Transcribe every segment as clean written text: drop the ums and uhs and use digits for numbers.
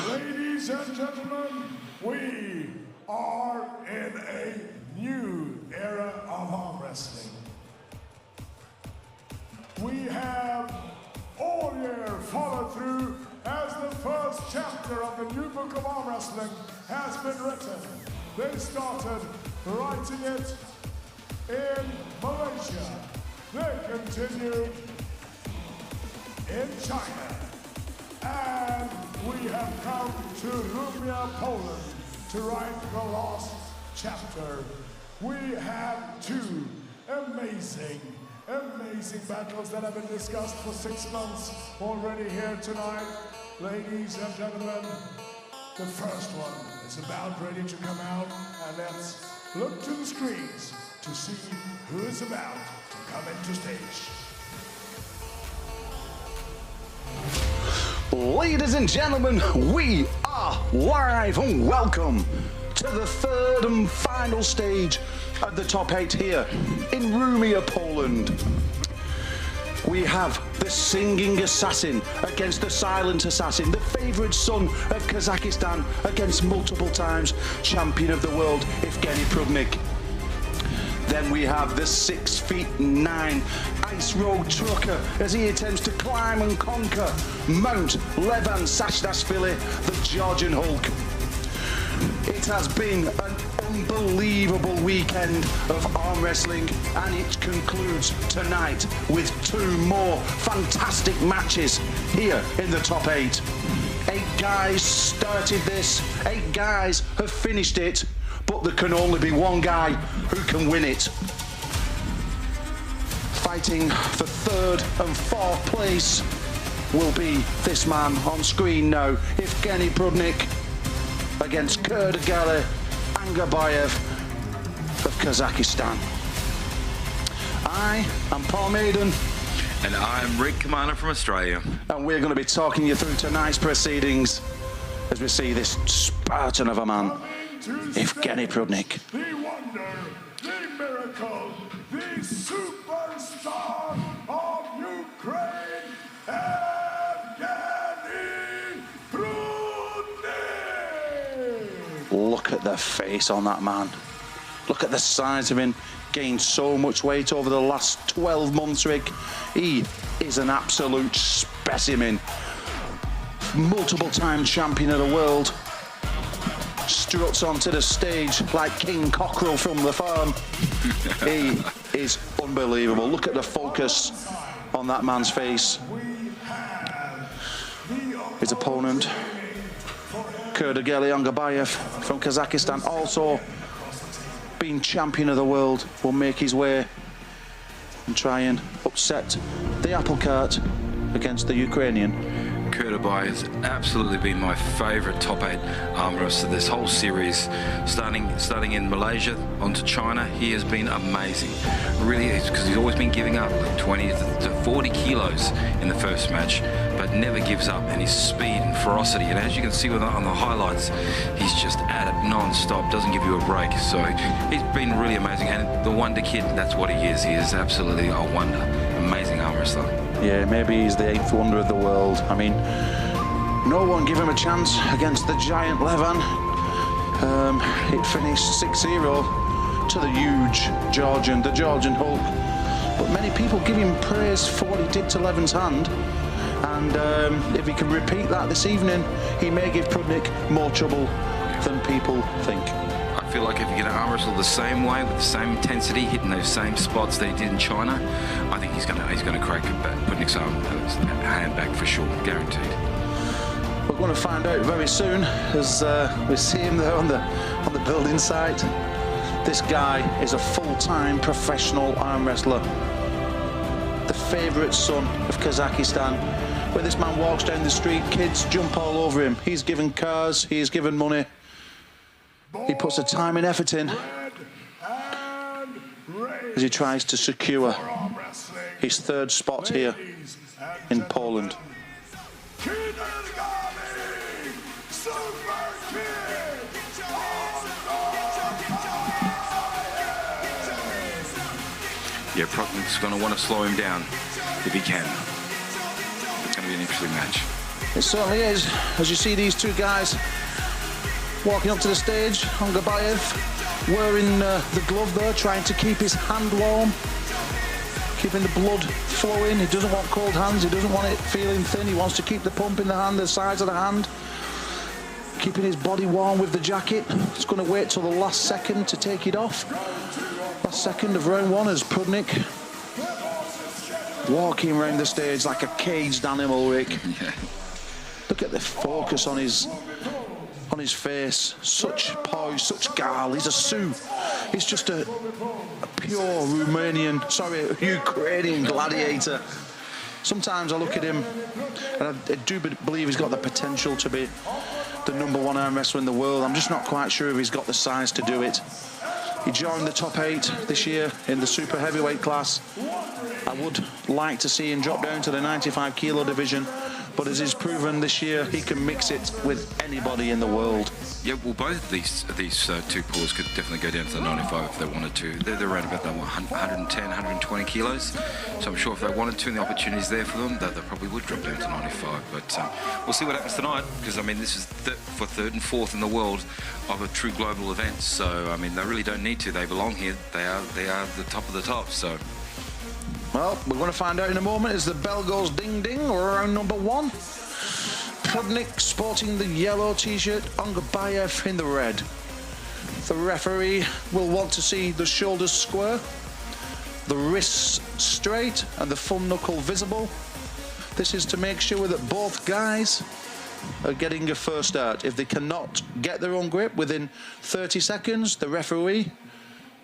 Ladies and gentlemen, we are in a new era of arm wrestling. We have all year followed through as the first chapter of the new book of arm wrestling has been written. They started writing it in Malaysia. They continued in China. And we have come to Lumia, Poland to write the last chapter. We have two amazing battles that have been discussed for 6 months already here tonight. Ladies and gentlemen, the first one is about ready to come out, and let's look to the screens to see who is about to come into stage. Ladies and gentlemen, we are live and welcome to the third and final stage of the top 8 here in Rumia, Poland. We have the singing assassin against the silent assassin, the favoured son of Kazakhstan against multiple times champion of the world, Evgeny Prudnik. Then we have the 6'9" ice road trucker as he attempts to climb and conquer Mount Levan Sashtasvili, the Georgian Hulk. It has been an unbelievable weekend of arm wrestling, and it concludes tonight with 2 more fantastic matches here in the top 8. 8 guys started this, 8 guys have finished it, but there can only be one guy who can win it. Fighting for 3rd and 4th place will be this man on screen now, Evgeny Prudnik against Kydyrgali Ongarbaev of Kazakhstan. I am Paul Maiden. And I'm Rick Kamana from Australia. And we're going to be talking you through tonight's proceedings as we see this Spartan of a man, Evgeny Prudnik. The wonder, the miracle, the superstar of Ukraine, Evgeny Prudnik! Look at the face on that man. Look at the size of him. Gained so much weight over the last 12 months, Rick. He is an absolute specimen. Multiple-time champion of the world. Struts onto the stage like King Cockerel from the farm. He is unbelievable. Look at the focus on that man's face. His opponent, Kydyrgali Ongarbaev from Kazakhstan, also being champion of the world, will make his way and try and upset the apple cart against the Ukrainian. Kydyrgali has absolutely been my favourite top 8 arm wrestler this whole series. Starting in Malaysia onto China, he has been amazing. Really, because he's always been giving up like 20 to 40 kilos in the first match, but never gives up. And his speed and ferocity, and as you can see on the highlights, he's just at it non-stop, doesn't give you a break. So he's been really amazing. And the Wonder Kid, that's what he is. He is absolutely a wonder. Amazing arm wrestler. Yeah, maybe he's the 8th wonder of the world. I mean, no one gave him a chance against the giant Levan. It finished 6-0 to the huge Georgian, the Georgian Hulk. But many people give him praise for what he did to Levan's hand. And if he can repeat that this evening, he may give Prudnik more trouble than people think. I feel like if you're going to arm wrestle the same way, with the same intensity, hitting those same spots that he did in China, I think he's going to crack Prudnik's hand back for sure, guaranteed. We're going to find out very soon as we see him there on the building site. This guy is a full-time professional arm wrestler, the favourite son of Kazakhstan. When this man walks down the street, kids jump all over him. He's given cars, he's given money. He puts the time and effort in as he tries to secure his 3rd spot here in Poland. Yeah, Prudnik's going to want to slow him down if he can. It's going to be an interesting match. It certainly is. As you see these two guys walking up to the stage, Ongarbaev wearing the glove there, trying to keep his hand warm, keeping the blood flowing. He doesn't want cold hands, he doesn't want it feeling thin, he wants to keep the pump in the hand, the sides of the hand, keeping his body warm with the jacket. He's going to wait till the last second to take it off. Last second of round 1 as Prudnik walking around the stage like a caged animal, Rick. Yeah. Look at the focus on his face, such poise, such guile. He's a Sioux. He's just a pure Ukrainian gladiator. Sometimes I look at him and I do believe he's got the potential to be the #1 arm wrestler in the world. I'm just not quite sure if he's got the size to do it. He joined the top 8 this year in the super heavyweight class. I would like to see him drop down to the 95 kilo division, but as he's proven this year, he can mix it with anybody in the world. Yeah, well, both of these two pools could definitely go down to the 95 if they wanted to. They're around about 110, 120 kilos. So I'm sure if they wanted to and the opportunity's there for them, they probably would drop down to 95. But we'll see what happens tonight, because, I mean, this is for 3rd and 4th in the world of a true global event. So, I mean, they really don't need to. They belong here. They are the top of the top, so... Well, we're going to find out in a moment as the bell goes ding-ding, round number 1. Prudnik sporting the yellow t-shirt, Ongarbaev in the red. The referee will want to see the shoulders square, the wrists straight and the thumb knuckle visible. This is to make sure that both guys are getting a first start. If they cannot get their own grip within 30 seconds, the referee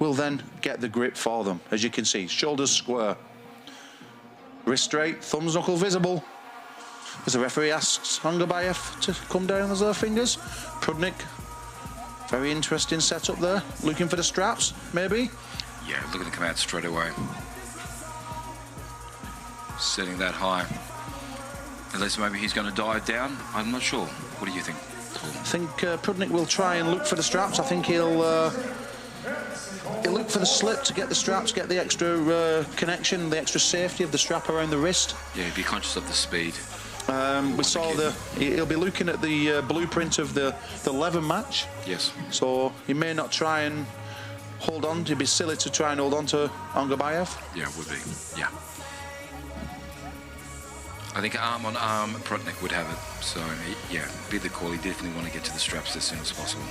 will then get the grip for them. As you can see, shoulders square, wrist straight, thumbs knuckle visible. As the referee asks Ongarbaev to come down with their fingers. Prudnik, very interesting setup there, looking for the straps, maybe. Yeah, looking to come out straight away. Setting that high. Unless maybe he's going to dive down. I'm not sure. What do you think, Paul? I think Prudnik will try and look for the straps. I think he'll look for the slip to get the straps, get the extra connection, the extra safety of the strap around the wrist. Yeah, be conscious of the speed. We saw he'll be looking at the blueprint of the Levan match. Yes. So he may not try and hold on. It'd be silly to try and hold on to Ongarbaev. Yeah, it would be. Yeah. I think arm on arm, Prudnik would have it. So, yeah, be the call. He definitely want to get to the straps as soon as possible.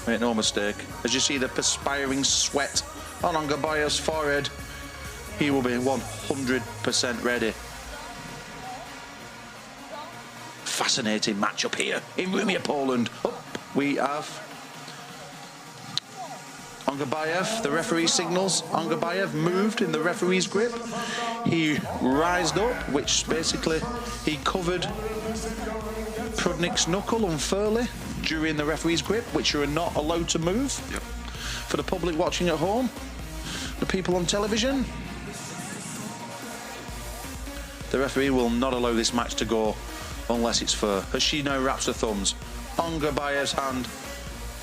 Make no mistake. As you see the perspiring sweat on Ongarbaev's forehead, he will be 100% ready. fascinating matchup here in Rumia, Poland. Up we have Ongarbaev. The referee signals. Ongarbaev moved in the referee's grip. He rised up, which basically he covered Prudnik's knuckle unfairly during the referee's grip, which you are not allowed to move. Yep. For the public watching at home, the people on television, the referee will not allow this match to go unless it's fair. As she now wraps her thumbs, Ongarbaev's hand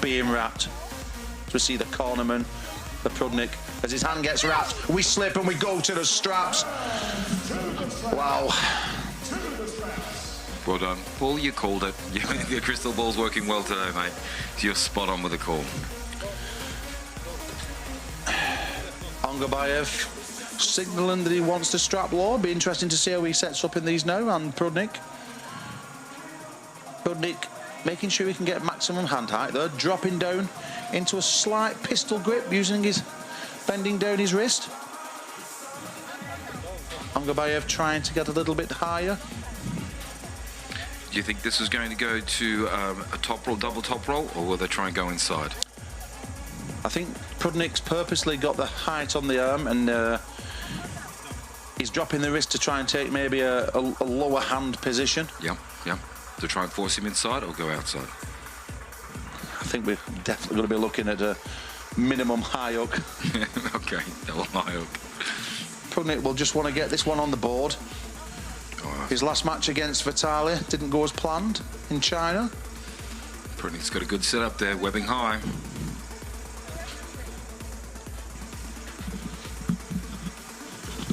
being wrapped. We see the cornerman, the Prudnik, as his hand gets wrapped, we slip and we go to the straps. Wow. Well done. Paul, you called it. Your crystal ball's working well today, mate. You're spot on with the call. Ongarbaev signalling that he wants to strap low. Be interesting to see how he sets up in these now. And Prudnik making sure he can get maximum hand height there, dropping down into a slight pistol grip, using his bending down his wrist. Ongarbaev trying to get a little bit higher. Do you think this is going to go to a top roll, double top roll, or will they try and go inside? I think Prudnik's purposely got the height on the arm, and he's dropping the wrist to try and take maybe a lower hand position. Yeah. To try and force him inside or go outside? I think we're definitely going to be looking at a minimum high hook. Okay, double high hook. Prudnik will just want to get this one on the board. His last match against Vitaly didn't go as planned in China. Prudnik's got a good setup there, webbing high.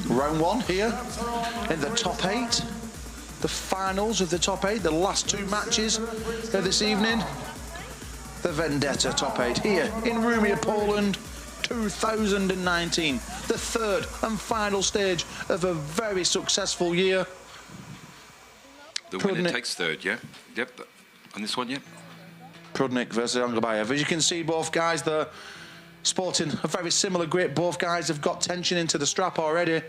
Round one here in the top 8. The finals of the top 8, the last 2 matches of this evening. The Vendetta top 8 here in Rumia, Poland, 2019. The 3rd and final stage of a very successful year. The winner takes 3rd, yeah? Yep, on this one, yeah? Prudnik versus Ongarbaev. As you can see, both guys, they're sporting a very similar grip. Both guys have got tension into the strap already.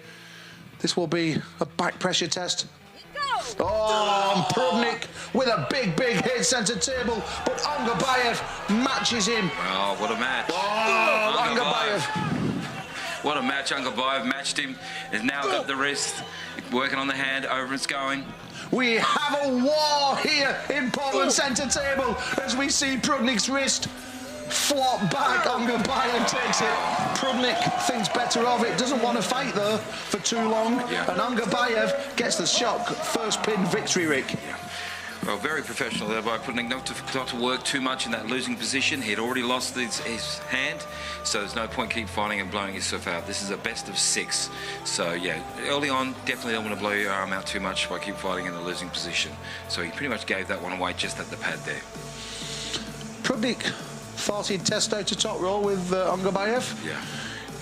This will be a back pressure test. Oh, and Prudnik with a big hit centre table, but Ongarbaev matches him. Oh, what a match. Oh, Ongarbaev. What a match. Ongarbaev matched him. Has now got the wrist, working on the hand, over it's going. We have a war here in Poland centre table as we see Prudnik's wrist flop back. Ongarbaev takes it. Prudnik thinks better of it, doesn't want to fight though for too long. Yeah. And Ongarbaev gets the shock first pin victory, Rick. Yeah. Well, very professional there by Prudnik, not to work too much in that losing position. He'd already lost his hand, so there's no point keep fighting and blowing yourself out. This is a best of 6. So yeah, early on, definitely don't want to blow your arm out too much by keep fighting in the losing position. So he pretty much gave that one away just at the pad there. Prudnik thought he'd test out a top roll with Ongarbaev. Yeah.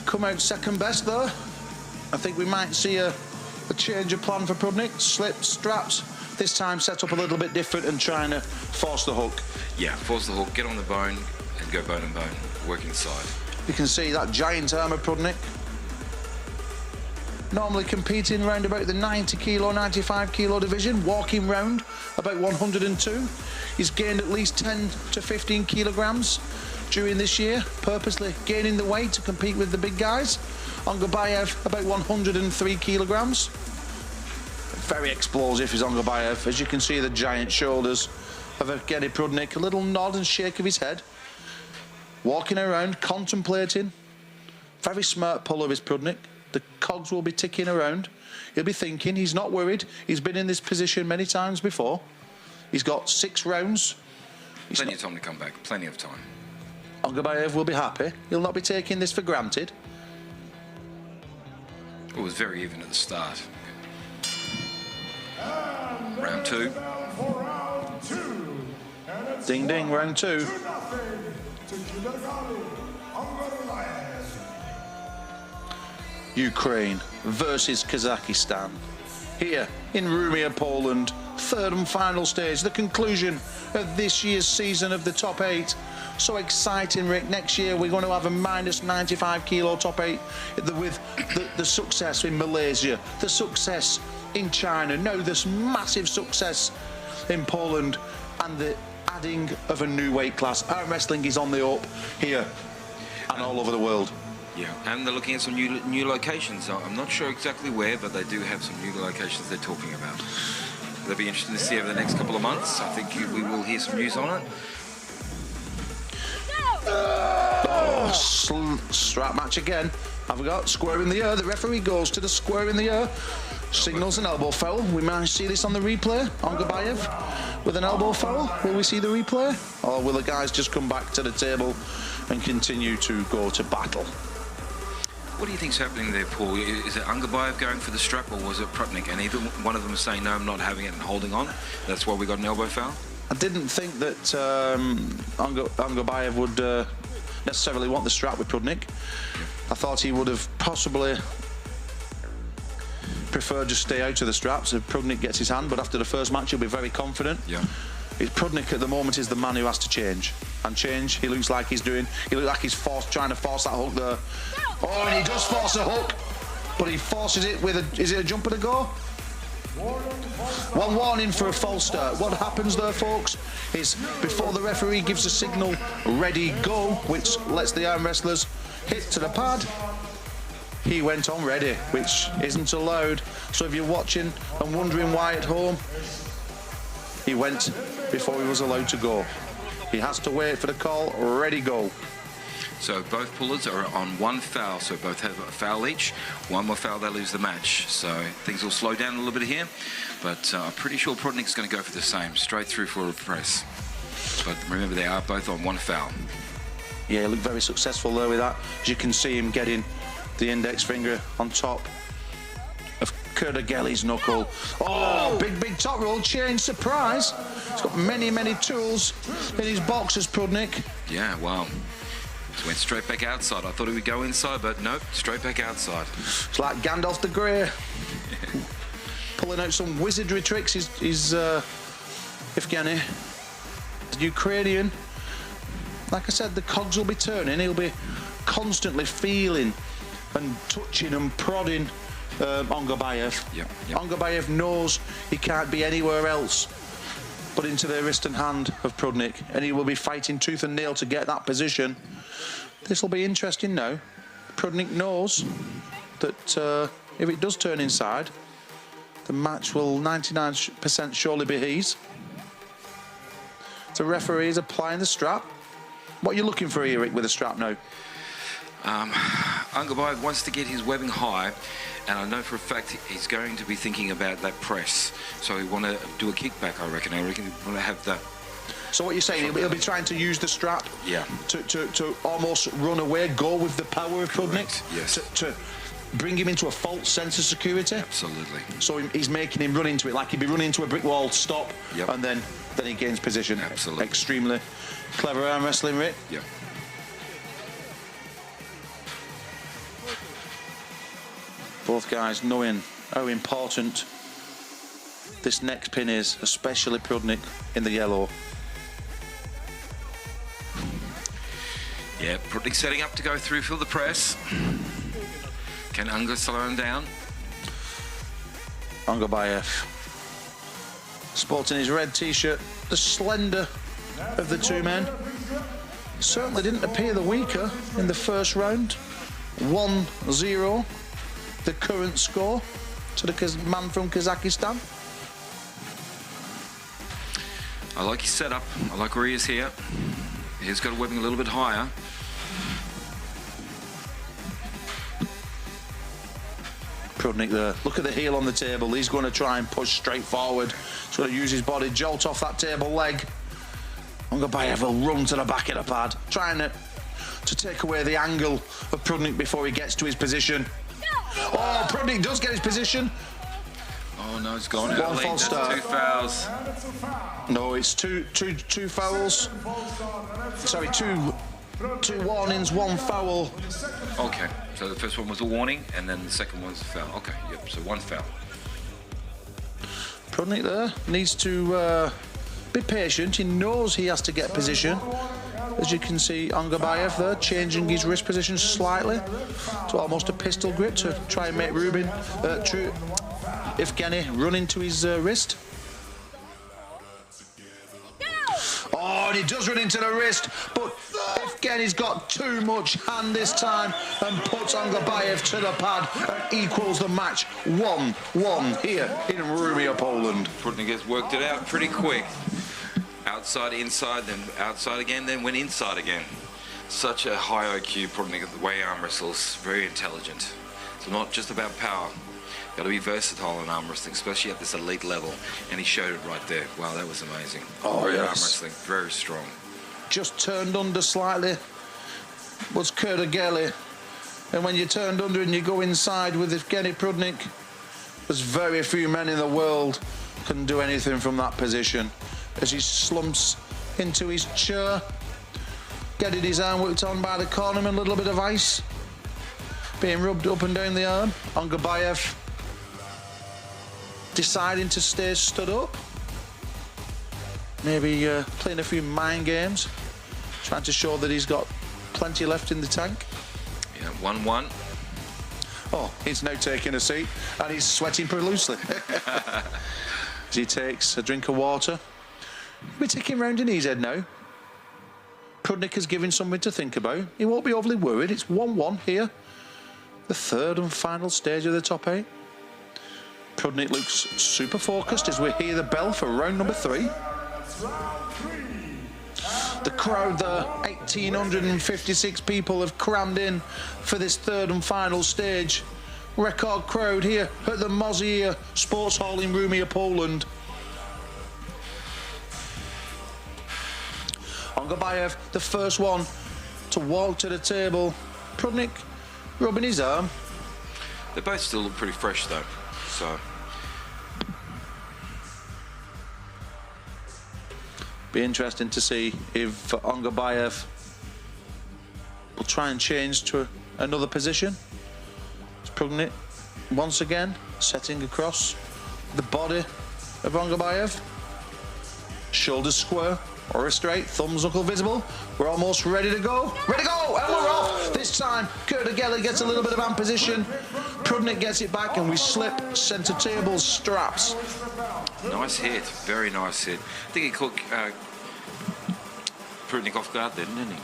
Come out second best though. I think we might see a change of plan for Prudnik. Slip, straps. This time set up a little bit different and trying to force the hook. Yeah, force the hook, get on the bone and go bone and bone, work inside. You can see that giant arm of Prudnik. Normally competing around about the 90 kilo, 95 kilo division, walking round about 102. He's gained at least 10 to 15 kilograms during this year, purposely gaining the weight to compete with the big guys. Ongarbaev about 103 kilograms. Very explosive is Ongarbaev. As you can see, the giant shoulders of Evgeny Prudnik. A little nod and shake of his head. Walking around, contemplating. Very smart puller is Prudnik. The cogs will be ticking around. He'll be thinking. He's not worried. He's been in this position many times before. He's got 6 rounds. Plenty of time to come back. Plenty of time. Ongarbaev will be happy. He'll not be taking this for granted. It was very even at the start. Round 2. Ding ding, round 2. Ukraine versus Kazakhstan. Here in Rumia, Poland, 3rd and final stage, the conclusion of this year's season of the top 8. So exciting, Rick. Next year we're going to have a minus 95 kilo top 8 with the success in Malaysia, the success in China, now this massive success in Poland and the adding of a new weight class. Arm wrestling is on the up here and all over the world. Yeah, and they're looking at some new locations. I'm not sure exactly where, but they do have some new locations they're talking about. It'll be interesting to see over the next couple of months. I think we will hear some news on it. Oh, strap match again. Have we got square in the air? The referee goes to the square in the air. Signals an elbow foul. We might see this on the replay. Ongarbaev with an elbow foul. Will we see the replay? Or will the guys just come back to the table and continue to go to battle? What do you think's happening there, Paul? Is it Ongarbaev going for the strap, or was it Prudnik? And either one of them is saying, no, I'm not having it, and holding on. That's why we got an elbow foul? I didn't think that Ongarbaev would necessarily want the strap with Prudnik. I thought he would have possibly preferred just stay out of the straps if Prudnik gets his hand, but after the first match he'll be very confident. Yeah. Prudnik at the moment is the man who has to change. And change, he looks like he's doing. He looks like he's trying to force that hook there. Oh, and he does force a hook, but he forces it with a. Is it a jumper to go? One warning for a false start. What happens there, folks, is before the referee gives a signal, ready, go, which lets the arm wrestlers hit to the pad, he went on ready, which isn't allowed. So if you're watching and wondering why at home, he went before he was allowed to go. He has to wait for the call, ready, go. So both pullers are on one foul, so both have a foul each. One more foul, they lose the match. So things will slow down a little bit here, but I'm pretty sure Prudnik's going to go for the same, straight through for a press. But remember, they are both on one foul. Yeah, he looked very successful there with that. As you can see him getting the index finger on top of Kydyrgali's knuckle. Oh, big top roll, change, surprise. He's got many tools in his box as Prudnik. Yeah, wow. Just went straight back outside. I thought he would go inside, but nope, straight back outside. It's like Gandalf the Grey. Pulling out some wizardry tricks. He's Evgeny, the Ukrainian. Like I said, the cogs will be turning. He'll be constantly feeling and touching and prodding Ongarbaev. Yep. Ongarbaev knows he can't be anywhere else but into the wrist and hand of Prudnik, and he will be fighting tooth and nail to get that position. This will be interesting now. Prudnik knows that if it does turn inside, the match will 99% surely be his. The referee is applying the strap. What are you looking for here, Rick, with the strap now? Ongarbaev wants to get his webbing high, and I know for a fact he's going to be thinking about that press. So he want to do a kickback, I reckon. He want to have that. So what you're saying, he'll be trying to use the strap to almost run away, go with the power of Prudnik? Yes. To bring him into a false sense of security? Absolutely. So he's making him run into it like he'd be running into a brick wall, stop, and then he gains position. Absolutely. Extremely clever arm wrestling, Rick. Yeah. Both guys knowing how important this next pin is, especially Prudnik in the yellow. Yeah, Prudnik setting up to go through for the press. Can Ungar slow him down? Ongarbaev, sporting his red t-shirt, the slender of the two men. Certainly didn't appear the weaker in the first round. 1-0, the current score to the man from Kazakhstan. I like his setup. I like where he is here. He's got a webbing a little bit higher. Prudnik there. Look at the heel on the table. He's going to try and push straight forward. He's going to use his body, jolt off that table leg. Ongarbaev will run to the back of the pad, trying to take away the angle of Prudnik before he gets to his position. Oh, Prudnik does get his position. Oh no, it's gone early. False start. 2 fouls. No, it's two fouls. Sorry, two warnings, 1 foul. Okay, so the first one was a warning, and then the second one's a foul. Okay, yep, so 1 foul. Prudnik there needs to be patient. He knows he has to get position. As you can see, Ongarbaev there changing his wrist position slightly to almost a pistol grip to try and make Evgeny run into his wrist. Oh, and he does run into the wrist, but Evgeny's got too much hand this time and puts Ongarbaev to the pad and equals the match 1-1 here in Rumia, Poland. Prudnik has worked it out pretty quick. Outside, inside, then outside again, then went inside again. Such a high IQ, Prudnik, the way he arm wrestles, very intelligent. It's not just about power. Got to be versatile in arm wrestling, especially at this elite level, and he showed it right there. Wow, that was amazing. Oh, great yes. arm wrestling, very strong. Just turned under slightly was Kydyrgali, and when you turned under and you go inside with Evgeny Prudnik, there's very few men in the world can do anything from that position. As he slumps into his chair, getting his arm worked on by the cornerman, a little bit of ice being rubbed up and down the arm. Ongarbaev deciding to stay stood up, maybe playing a few mind games, trying to show that he's got plenty left in the tank. Yeah, 1-1. Oh, he's now taking a seat and he's sweating profusely. As he takes a drink of water. We're ticking round in his head now. Prudnik has given something to think about. He won't be overly worried. It's 1-1 here. The third and final stage of the top 8. Prudnik looks super focused as we hear the bell for round number 3. The crowd there, 1,856 people have crammed in for this third and final stage. Record crowd here at the Mozilla Sports Hall in Rumia, Poland. Ongarbaev, the first one to walk to the table. Prudnik rubbing his arm. They both still look pretty fresh though, so. Be interesting to see if Ongarbaev will try and change to another position. It's Prudnik once again setting across the body of Ongarbaev. Shoulders square or straight, thumbs knuckle visible. We're almost ready to go. Ready to go, and we're off. This time, Kydyrgali gets a little bit of hand position. Prudnik gets it back, and we slip centre table straps. Nice hit, very nice hit. I think he caught Prudnik off guard then, didn't he?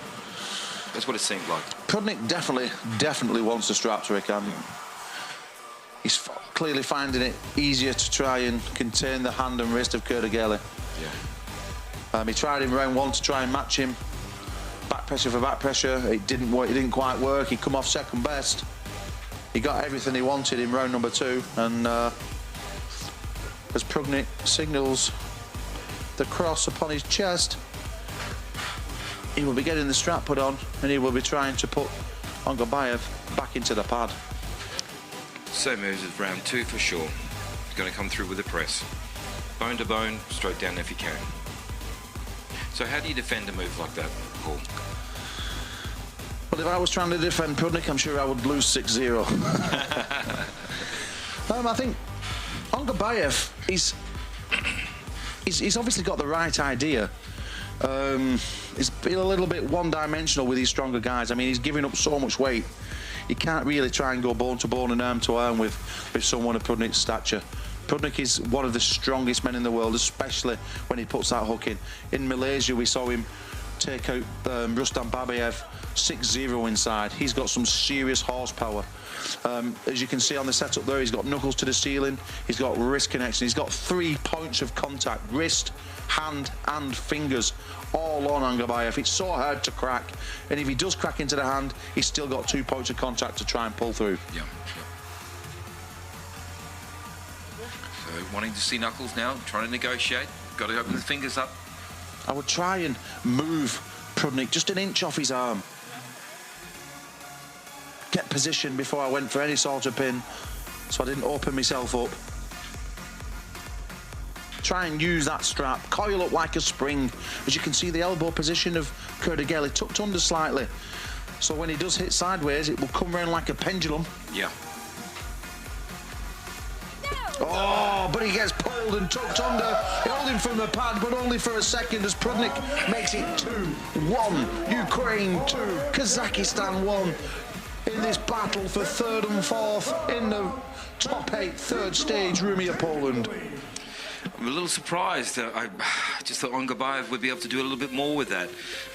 That's what it seemed like. Prudnik definitely wants the straps, Rick. He's clearly finding it easier to try and contain the hand and wrist of Kydyrgali. Yeah. He tried in round 1 to try and match him. Back pressure for back pressure. It didn't work. It didn't quite work. He come off second best. He got everything he wanted in round number 2, and as Prudnik signals the cross upon his chest, he will be getting the strap put on, and he will be trying to put Ongarbaev back into the pad. Same moves as round 2 for sure. He's going to come through with the press. Bone to bone, straight down if he can. So how do you defend a move like that, Paul? Well, if I was trying to defend Prudnik, I'm sure I would lose 6-0. I think Ongarbaev he's obviously got the right idea. He's been a little bit one-dimensional with these stronger guys. I mean, he's giving up so much weight. You can't really try and go bone to bone and arm to arm with someone of Prudnik's stature. Prudnik is one of the strongest men in the world, especially when he puts that hook in. In Malaysia, we saw him take out Rustam Babayev 6-0 inside. He's got some serious horsepower. As you can see on the setup there, he's got knuckles to the ceiling, he's got wrist connection, he's got 3 points of contact, wrist, hand and fingers, all on Ongarbaev. It's so hard to crack, and if he does crack into the hand, he's still got 2 points of contact to try and pull through. Yeah. So wanting to see Knuckles now, trying to negotiate, got to open the fingers up. I would try and move Prudnik just an inch off his arm. Get position before I went for any sort of pin, so I didn't open myself up. Try and use that strap, coil up like a spring. As you can see, the elbow position of Kydyrgali tucked under slightly, so when he does hit sideways, it will come around like a pendulum. Yeah. Oh, but he gets pulled and tucked under. Holding from the pad, but only for a second, as Prudnik makes it 2-1. Ukraine 2, Kazakhstan 1. In this battle for 3rd and 4th in the top 8, 3rd stage, Rumia, Poland. I'm a little surprised. just thought Ongarbaev would be able to do a little bit more with that.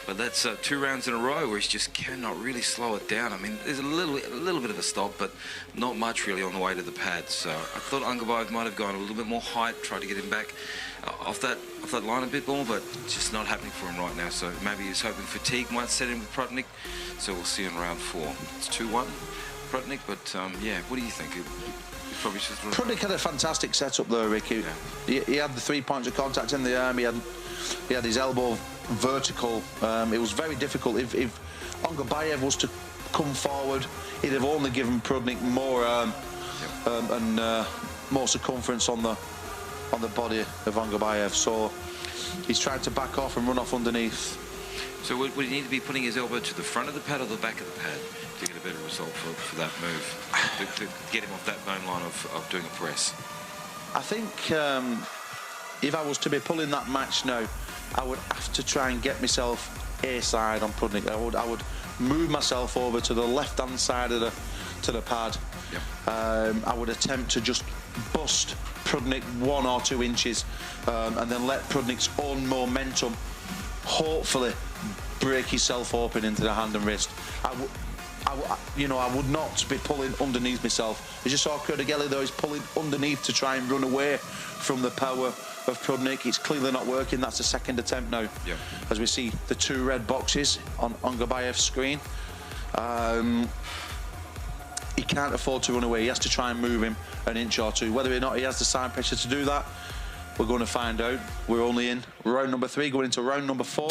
But that's 2 rounds in a row where he just cannot really slow it down. I mean, there's a little bit of a stop, but not much really on the way to the pad. So I thought Ongarbaev might have gone a little bit more height, tried to get him back off that line a bit more, but just not happening for him right now. So maybe he's hoping fatigue might set in with Prudnik. So we'll see in round 4. It's 2-1 Prudnik, but yeah, what do you think? Probably just Prudnik had a fantastic setup there, Ricky. Yeah. He had the 3 points of contact in the arm. He had his elbow vertical. It was very difficult. If Ongarbaev was to come forward, he'd have only given Prudnik more and more circumference on the body of Ongarbaev. So he's trying to back off and run off underneath. So would he need to be putting his elbow to the front of the pad or the back of the pad to get a better result for that move, to get him off that bone line of doing a press? I think if I was to be pulling that match now, I would have to try and get myself A-side on Prudnik. I would move myself over to the left-hand side of the pad. Yep. I would attempt to just bust Prudnik 1 or 2 inches and then let Prudnik's own momentum hopefully break himself open into the hand and wrist. I would not be pulling underneath myself. As you saw Kydyrgali though, he's pulling underneath to try and run away from the power of Prudnik. It's clearly not working. That's the second attempt now. Yep. As we see the 2 red boxes on Ongarbaev's screen. He can't afford to run away. He has to try and move him an inch or 2. Whether or not he has the side pressure to do that, we're going to find out. We're only in round number 3, going into round number 4.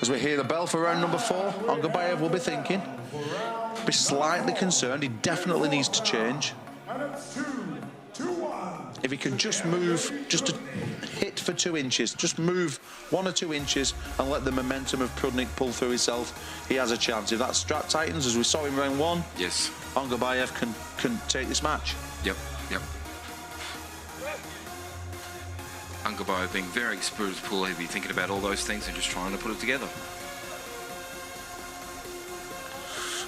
As we hear the bell for round number 4, Ongarbaev will be thinking, be slightly concerned. He definitely needs to change. If he can just move, just to hit for 2 inches, just move 1 or 2 inches and let the momentum of Prudnik pull through himself, he has a chance. If that strap tightens, as we saw in round 1, yes, Ongarbaev can take this match. Yep. Ongarbaev being very experienced pool, he'd be thinking about all those things and just trying to put it together.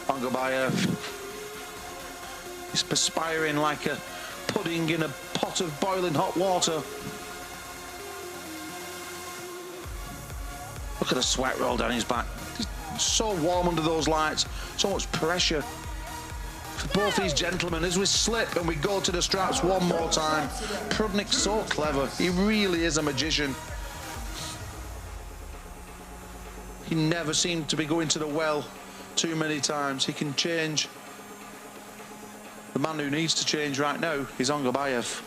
Ongarbaev is perspiring like a pudding in a pot of boiling hot water. Look at the sweat roll down his back. He's so warm under those lights, so much pressure for both these gentlemen. As we slip and we go to the straps one more time. Prudnik's so clever. He really is a magician. He never seemed to be going to the well too many times. He can change. The man who needs to change right now is Ongarbaev.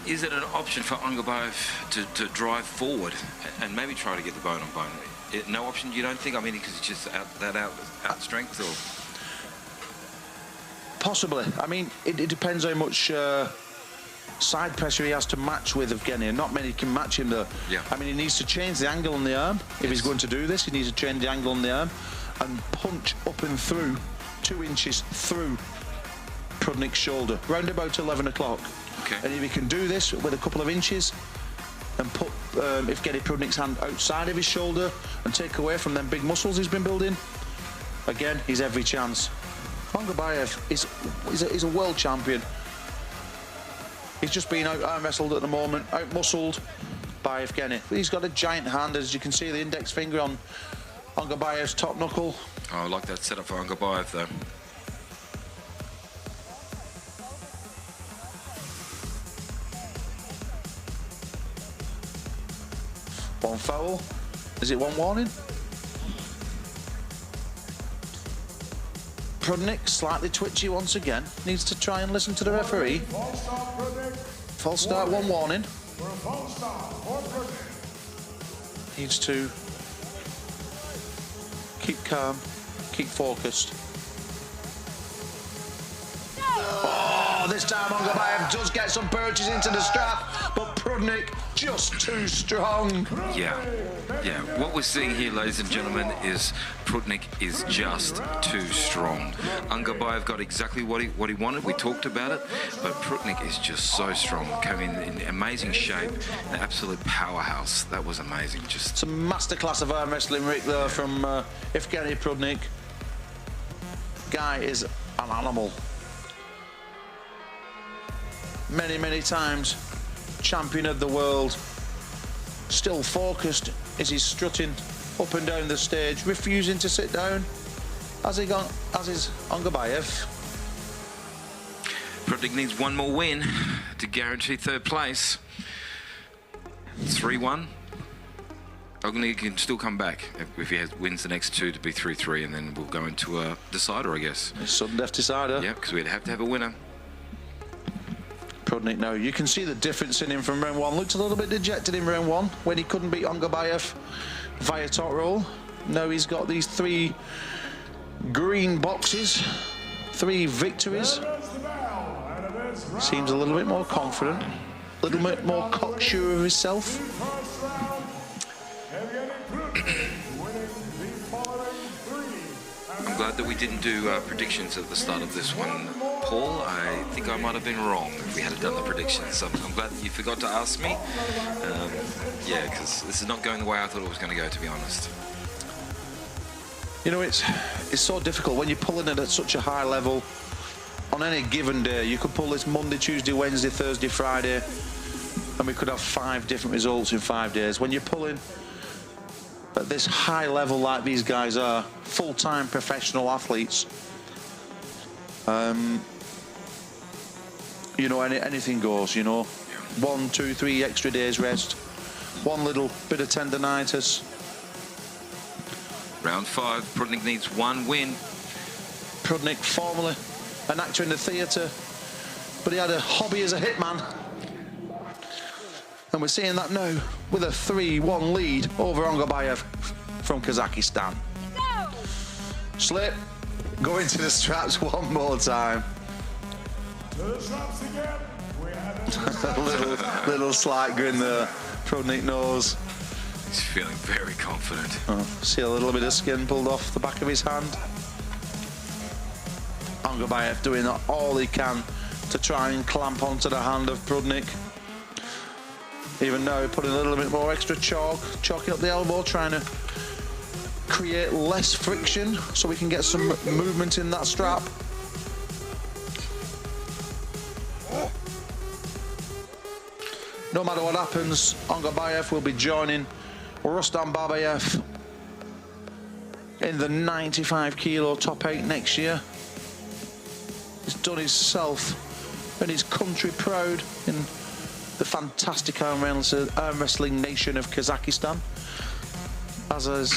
Is it an option for Ongarbaev to drive forward and maybe try to get the bone on bone? No option, you don't think? I mean, because it's just out strength, or possibly. I mean, it depends how much side pressure he has to match with Evgeny. Not many can match him there. Yeah. I mean, he needs to change the angle on the arm. If he's going to do this, he needs to change the angle on the arm and punch up and through 2 inches through Prudnik's shoulder, round about 11 o'clock. Okay. And if he can do this with a couple of inches and put Evgeny Prudnik's hand outside of his shoulder and take away from them big muscles he's been building, again, he's every chance. Ongarbaev is a world champion. He's just been out wrestled at the moment, out muscled by Evgeny. He's got a giant hand, as you can see the index finger on Ongarbaev's top knuckle. Oh, I like that setup for Ongarbaev though. One foul. Is it 1 warning? Prudnik, slightly twitchy once again. Needs to try and listen to the referee. False start, 1 warning. Needs to keep calm, keep focused. Oh, this time Ongarbaev does get some purchase into the strap, but Prudnik just too strong. Yeah. What we're seeing here, ladies and gentlemen, is Prudnik is just too strong. Ongarbaev got exactly what he wanted. We talked about it, but Prudnik is just so strong. Coming in amazing shape, an absolute powerhouse. That was amazing. Just it's a masterclass of arm wrestling, Rick, there from Evgeny Prudnik. Guy is an animal. many, many times champion of the world, still focused as he's strutting up and down the stage, refusing to sit down. As is Ongarbaev. Prudnik needs one more win to guarantee third place. 3-1. Evgeny can still come back if he wins the next two to be 3-3, and then we'll go into a decider, I guess. Sudden death decider. Yeah, because we'd have to have a winner. Prudnik, now you can see the difference in him from round one. Looked a little bit dejected in round one when he couldn't beat Ongarbaev via top roll. Now he's got these 3 green boxes, 3 victories. Seems a little bit more confident, a little bit more cocksure of himself. I'm glad that we didn't do predictions at the start of this one, Paul. I think I might have been wrong if we had done the predictions. So I'm glad that you forgot to ask me. Yeah, because this is not going the way I thought it was going to go, to be honest. You know, it's so difficult when you're pulling it at such a high level. On any given day, you could pull this Monday, Tuesday, Wednesday, Thursday, Friday, and we could have 5 different results in 5 days. When you're pulling at this high level like these guys are, full-time professional athletes, you know, anything goes, you know. 1, 2, 3 extra days rest, one little bit of tendonitis. Round 5, Prudnik needs 1 win. Prudnik, formerly an actor in the theatre, but he had a hobby as a hitman. And we're seeing that now with a 3-1 lead over Ongarbaev from Kazakhstan. Go! Slip, go into the straps one more time. To the straps again. We have little slight grin there. Prudnik knows. He's feeling very confident. Oh, see a little bit of skin pulled off the back of his hand. Ongarbaev doing all he can to try and clamp onto the hand of Prudnik. Even now putting a little bit more extra chalking up the elbow, trying to create less friction so we can get some movement in that strap. No matter what happens, Ongarbaev will be joining Rustam Babayev in the 95 kilo top 8 next year. He's done himself and his country proud in the fantastic arm wrestling nation of Kazakhstan, as is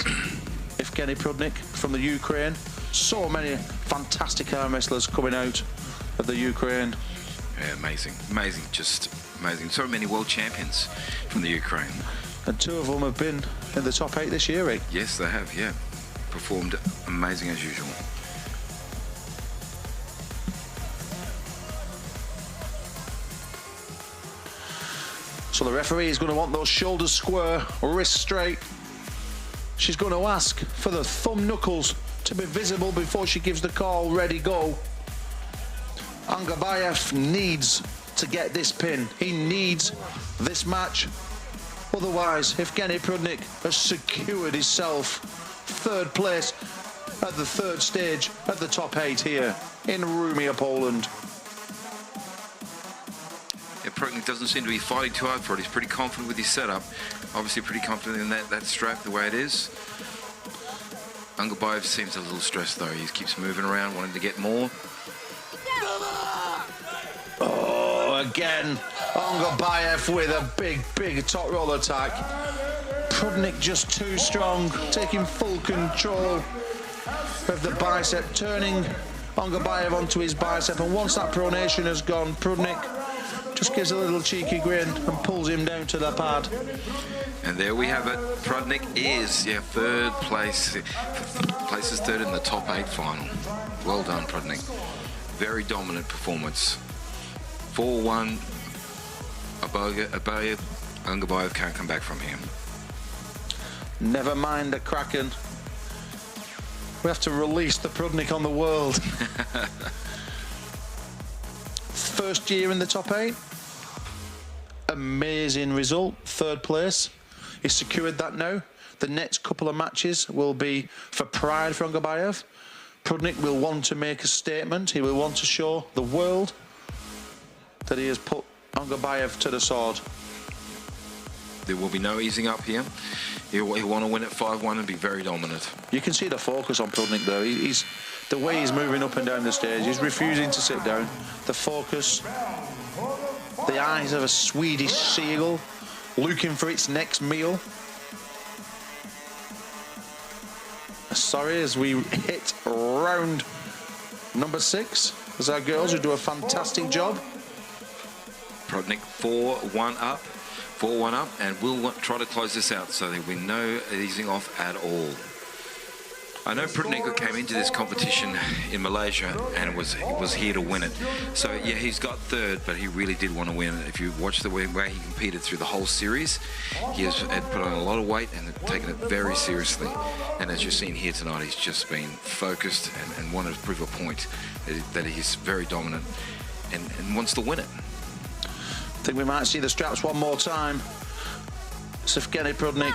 Evgeny Prudnik from the Ukraine. So many fantastic arm wrestlers coming out of the Ukraine. Yeah, amazing, amazing, just amazing. So many world champions from the Ukraine. And 2 of them have been in the top 8 this year, Rick. Yes, they have, yeah. Performed amazing as usual. So the referee is going to want those shoulders square, wrists straight. She's going to ask for the thumb knuckles to be visible before she gives the call, ready, go. Ongarbaev needs to get this pin. He needs this match. Otherwise, Evgeny Prudnik has secured himself 3rd place at the 3rd stage at the top 8 here in Rumia, Poland. Yeah, Prudnik doesn't seem to be fighting too hard for it. He's pretty confident with his setup. Obviously pretty confident in that strap the way it is. Ongarbaev seems a little stressed though. He keeps moving around, wanting to get more. Oh, again, Ongarbaev with a big top roll attack. Prudnik just too strong, taking full control of the bicep, turning Ongarbaev onto his bicep, and once that pronation has gone, Prudnik just gives a little cheeky grin and pulls him down to the pad. And there we have it. Prudnik is, 3rd place. Places 3rd in the top 8 final. Well done, Prudnik. Very dominant performance. 4-1. Ongarbaev can't come back from here. Never mind the Kraken. We have to release the Prudnik on the world. 1st year in the top 8. Amazing result. 3rd place. He's secured that now. The next couple of matches will be for pride for Ongarbaev. Prudnik will want to make a statement. He will want to show the world that he has put Ongarbaev to the sword. There will be no easing up here. He'll want to win at 5-1 and be very dominant. You can see the focus on Prudnik there. He's the way he's moving up and down the stage. He's refusing to sit down. The focus, the eyes of a Swedish seagull looking for its next meal. Sorry, as we hit round number 6, as our girls who do a fantastic job. Prudnik 4-1 up. 4-1 up, and we'll try to close this out so there will be no easing off at all. I know Prudnik came into this competition in Malaysia and was here to win it. So yeah, he's got third, but he really did want to win it. If you watch the way he competed through the whole series, he has put on a lot of weight and taken it very seriously. And as you've seen here tonight, he's just been focused and wanted to prove a point that he's very dominant and wants to win it. I think we might see the straps one more time. It's Evgeny Prudnik.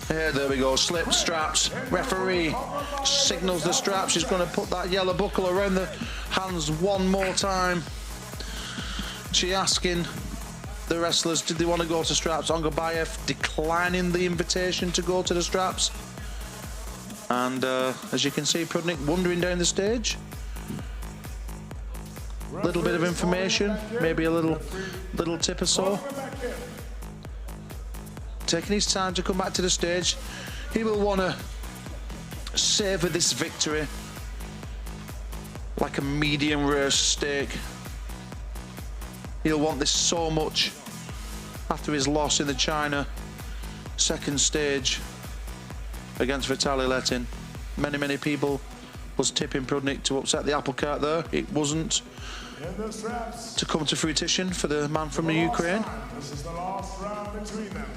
Yeah, there we go, slip straps. Referee signals the straps. He's going to put that yellow buckle around the hands one more time. She asking the wrestlers, did they want to go to straps? Ongarbaev declining the invitation to go to the straps. And as you can see, Prudnik wandering down the stage. Little bit of information, maybe a little tip or so. Taking his time to come back to the stage. He will want to savour this victory like a medium rare steak. He'll want this so much after his loss in the China second stage against Vitaly Letin. Many people was tipping Prudnik to upset the apple cart there. It wasn't to come to fruition for the man from the Ukraine. This is the last round between them.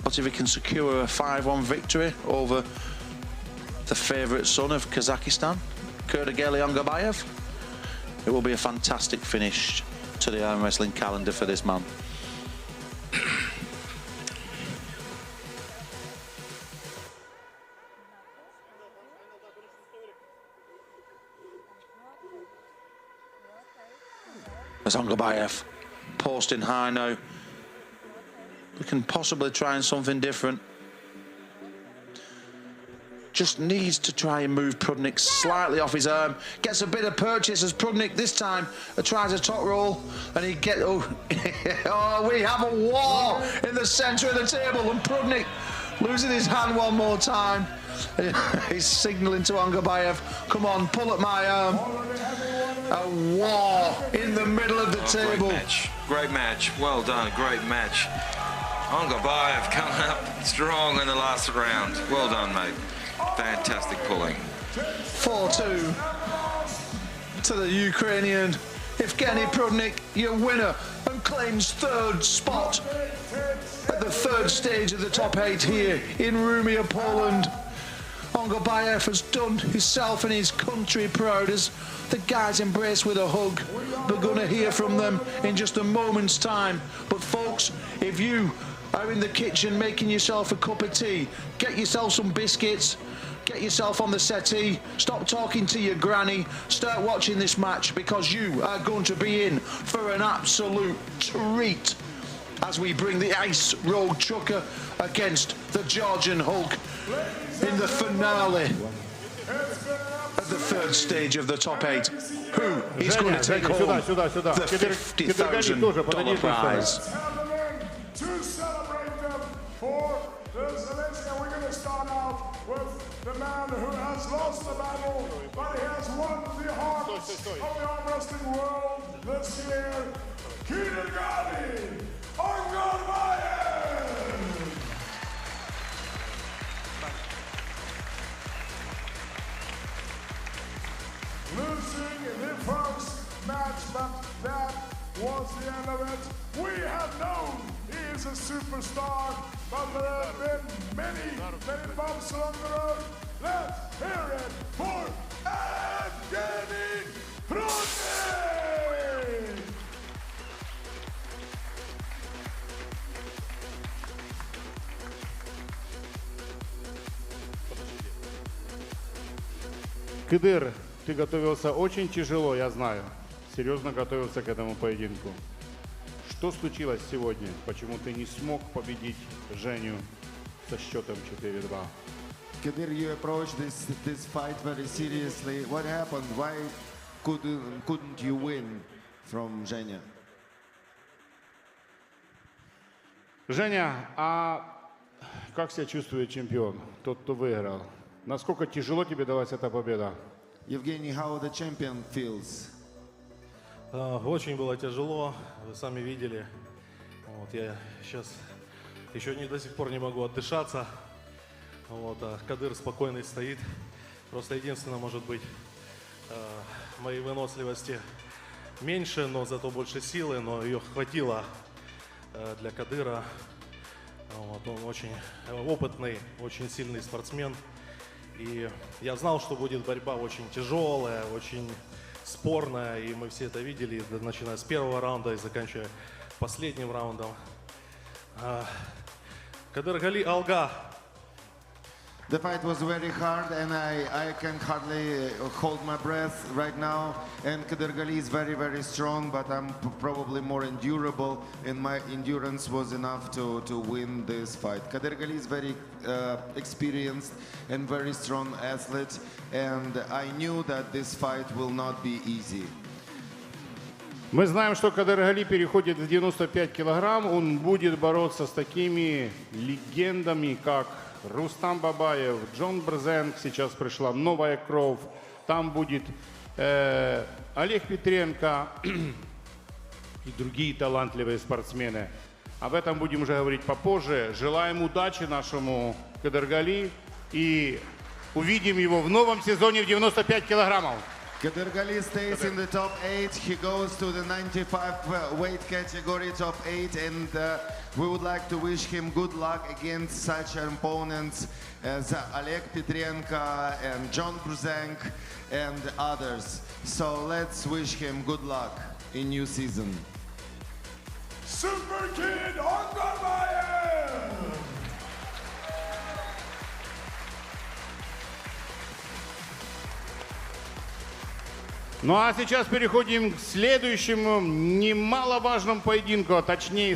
But if he can secure a 5-1 victory over the favourite son of Kazakhstan, Kydyrgali Ongarbaev, it will be a fantastic finish to the arm wrestling calendar for this man. As Ongarbaev posting high now, we can possibly try something different. Just needs to try and move Prudnik slightly off his arm. Gets a bit of purchase as Prudnik this time tries a top roll, and he gets oh, we have a war in the centre of the table, and Prudnik losing his hand one more time. He's signalling to Ongarbaev, come on, pull at my arm. A war in the middle of the table. Great match, well done, great match. Ongarbaev coming up strong in the last round. Well done, mate. Fantastic pulling. 4-2 to the Ukrainian Evgeny Prudnik, your winner, and claims third spot at the third stage of the top 8 here in Rumia, Poland. Ongarbaev has done himself and his country proud as the guys embrace with a hug. We're going to hear from them in just a moment's time. But folks, if you are in the kitchen making yourself a cup of tea, get yourself some biscuits, get yourself on the settee, stop talking to your granny, start watching this match, because you are going to be in for an absolute treat as we bring the Ice Road Trucker against the Georgian Hulk in the finale of the third stage of the top 8. Who is going to take home the $50,000 prize? To celebrate them for the Zelensky, we're going to start out with the man who has lost the battle, but he has won the hearts of the arm wrestling world this year, Kydyrgali Ongarbaev! Losing the first match, but that was the end of it. We have known he is a superstar, but there have been many bumps along the road. Let's hear it for Evgeny Prudnik! Kydyr, ты готовился очень тяжело, я знаю. Серьезно готовился к этому поединку. Что случилось сегодня? Почему ты не смог победить Женю со счетом 4-2? Kydyr, you approached this fight very seriously. What happened? Why couldn't you win from Zhenya? Женя, а как себя чувствует чемпион, тот, кто выиграл? Насколько тяжело тебе далась эта победа? Evgeny, how the champion feels? Очень было тяжело, вы сами видели. Вот, я сейчас еще до сих пор не могу отдышаться. Вот, а Кадыр спокойный стоит. Просто единственное, может быть, моей выносливости меньше, но зато больше силы, но ее хватило для Кадыра. Вот, он очень опытный, очень сильный спортсмен. И я знал, что будет борьба очень тяжелая, очень спорная, и мы все это видели, начиная с первого раунда и заканчивая последним раундом. Kydyrgali Ongarbaev. The fight was very hard, and I can hardly hold my breath right now. And Kydyrgali is very, very strong, but I'm probably more endurable, and my endurance was enough to win this fight. Kydyrgali is very experienced and very strong athlete, and I knew that this fight will not be easy. Мы знаем, что Кydyrgali переходит в 95 килограмм. Он будет бороться с такими легендами, как Рустам Бабаев, Джон Брзенк. Сейчас пришла новая кровь. Там будет Олег Петренко и другие талантливые спортсмены. Об этом будем уже говорить попозже. Желаем удачи нашему Kydyrgali и увидим его в новом сезоне в 95 килограммов. Kydyrgali stays in the top 8. He goes to the 95 weight category, top 8, and we would like to wish him good luck against such opponents as Oleg Petrenko and John Brzenk and others. So let's wish him good luck in new season. Super Kid Ongarbaev! Ну а сейчас переходим к следующему немаловажному поединку, а точнее